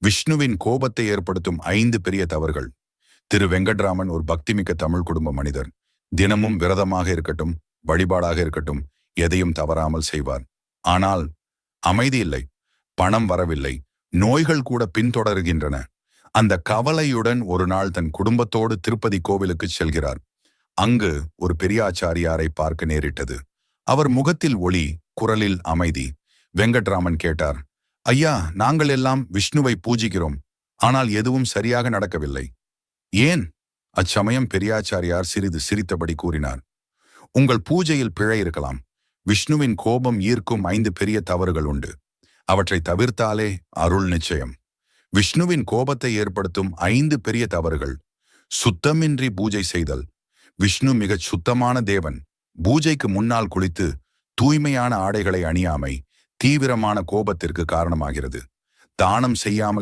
விஷ்ணுவின் கோபத்தை ஏற்படுத்தும் 5 பெரிய தவறுகள். திரு வெங்கட்ராமன் ஒரு பக்திமிக்க தமிழ் குடும்ப மனிதர். தினமும் விரதமாக இருக்கட்டும், வழிபாடாக இருக்கட்டும், எதையும் தவறாமல் செய்வார். ஆனால் அமைதி இல்லை, பணம் வரவில்லை, நோய்கள் கூட பின்தொடர்கின்றன. அந்த கவலையுடன் ஒரு நாள் தன் குடும்பத்தோடு திருப்பதி கோவிலுக்கு செல்கிறார். அங்கு ஒரு பெரியாச்சாரியாரை பார்க்க நேரிட்டது. அவர் முகத்தில் ஒளி, குரலில் அமைதி. வெங்கட்ராமன் கேட்டார், ஐயா, நாங்கள் எல்லாம் விஷ்ணுவை பூஜிக்கிறோம், ஆனால் எதுவும் சரியாக நடக்கவில்லை, ஏன்? அச்சமயம் பெரியாச்சாரியார் சிறிது சிரித்தபடி கூறினார், உங்கள் பூஜையில் பிழை இருக்கலாம். விஷ்ணுவின் கோபம் ஈர்க்கும் 5 பெரிய தவறுகள் உண்டு. அவற்றை தவிர்த்தாலே அருள் நிச்சயம். விஷ்ணுவின் கோபத்தை ஏற்படுத்தும் 5 பெரிய தவறுகள். சுத்தமின்றி பூஜை செய்தல். விஷ்ணு மிகச் சுத்தமான தேவன். பூஜைக்கு முன்னால் குளித்து தூய்மையான ஆடைகளை அணியாமை தீவிரமான கோபத்திற்கு காரணமாகிறது. தானம் செய்யாமல்